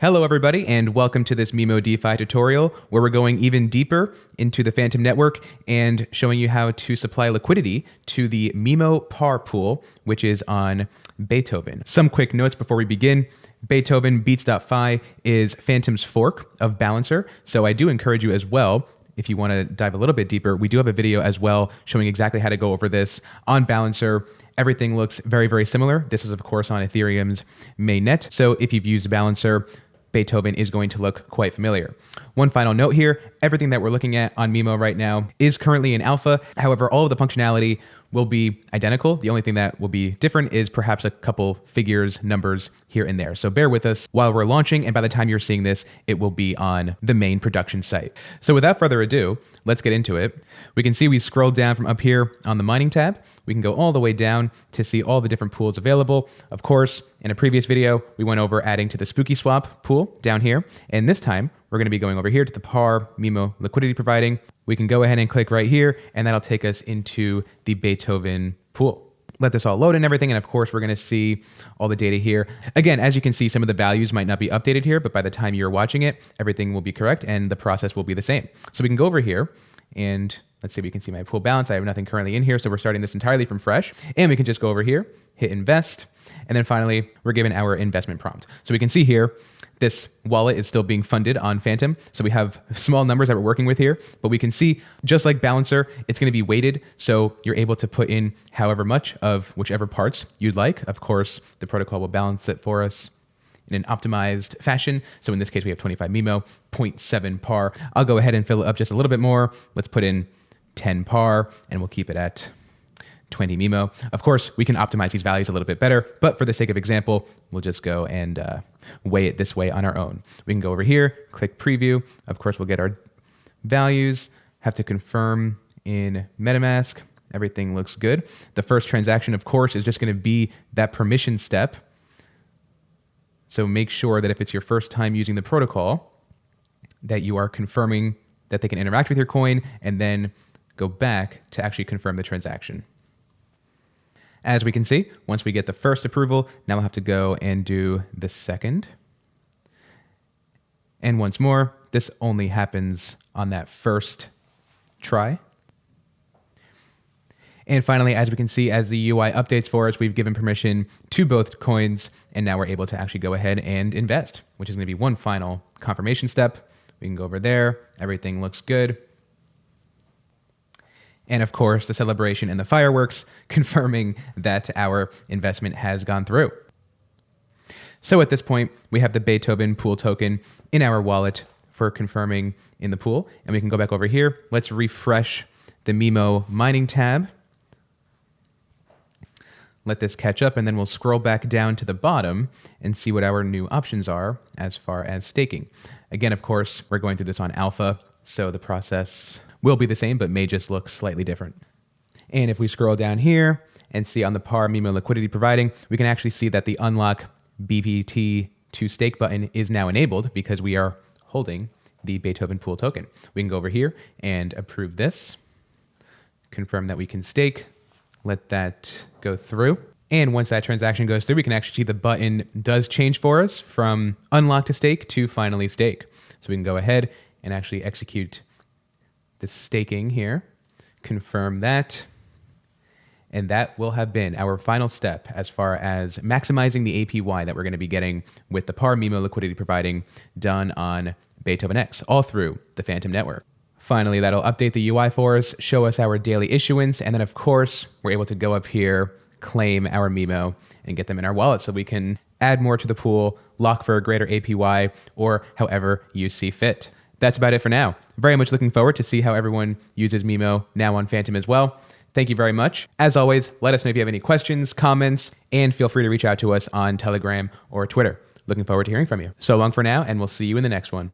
Hello everybody, and welcome to this MIMO DeFi tutorial where we're going even deeper into the Phantom network and showing you how to supply liquidity to the MIMO PAR pool, which is on Beethoven. Some quick notes before we begin. Beethoven Beets.fi is Phantom's fork of Balancer, so I do encourage you as well, if you want to dive a little bit deeper, we do have a video as well showing exactly how to go over this on Balancer. Everything looks very, very similar. This is, of course, on Ethereum's mainnet, so if you've used Balancer, Beethoven is going to look quite familiar. One final note here, everything that we're looking at on MIMO right now is currently in alpha. However, all of the functionality will be identical. The only thing that will be different is perhaps a couple figures, numbers here and there. So bear with us while we're launching, and by the time you're seeing this, it will be on the main production site. So without further ado, let's get into it. We can see we scrolled down from up here on the mining tab. We can go all the way down to see all the different pools available. Of course, in a previous video, we went over adding to the Spooky Swap pool down here. And this time, we're going to be going over here to the PAR-MIMO liquidity providing. We can go ahead and click right here, and that'll take us into the Beethoven pool. Let this all load and everything, and of course, we're going to see all the data here. Again, as you can see, some of the values might not be updated here, but by the time you're watching it, everything will be correct, and the process will be the same. So we can go over here, and let's see if we can see my pool balance. I have nothing currently in here, so we're starting this entirely from fresh. And we can just go over here, hit invest, and then finally, we're given our investment prompt. So we can see here, this wallet is still being funded on Phantom. So we have small numbers that we're working with here, but we can see, just like Balancer, it's gonna be weighted. So you're able to put in however much of whichever parts you'd like. Of course, the protocol will balance it for us in an optimized fashion. So in this case, we have 25 MIMO, 0.7 PAR. I'll go ahead and fill it up just a little bit more. Let's put in 10 PAR, and we'll keep it at 20 MIMO. Of course, we can optimize these values a little bit better, but for the sake of example, we'll just go and weigh it this way on our own. We can go over here, click preview. Of course, we'll get our values, have to confirm in MetaMask. Everything looks good. The first transaction, of course, is just going to be that permission step. So make sure that if it's your first time using the protocol, that you are confirming that they can interact with your coin, and then go back to actually confirm the transaction. As we can see, once we get the first approval, now we'll have to go and do the second. And once more, this only happens on that first try. And finally, as we can see, as the UI updates for us, we've given permission to both coins, and now we're able to actually go ahead and invest, which is going to be one final confirmation step. We can go over there. Everything looks good. And of course, the celebration and the fireworks confirming that our investment has gone through. So at this point, we have the Beethoven pool token in our wallet for confirming in the pool. And we can go back over here. Let's refresh the MIMO mining tab. Let this catch up, and then we'll scroll back down to the bottom and see what our new options are as far as staking. Again, of course, we're going through this on alpha, so the process will be the same, but may just look slightly different. And if we scroll down here and see on the PAR-MIMO liquidity providing, we can actually see that the unlock BPT to stake button is now enabled because we are holding the Beethoven pool token. We can go over here and approve this, confirm that we can stake, let that go through. And once that transaction goes through, we can actually see the button does change for us from unlock to stake to finally stake. So we can go ahead and actually execute the staking here, confirm that, and that will have been our final step as far as maximizing the APY that we're going to be getting with the PAR-MIMO liquidity providing done on Beethoven-X, all through the Phantom network. Finally, that'll update the UI for us, show us our daily issuance, and then of course, we're able to go up here, claim our MIMO, and get them in our wallet so we can add more to the pool, lock for a greater APY, or however you see fit. That's about it for now. Very much looking forward to see how everyone uses MIMO now on Phantom as well. Thank you very much. As always, let us know if you have any questions, comments, and feel free to reach out to us on Telegram or Twitter. Looking forward to hearing from you. So long for now, and we'll see you in the next one.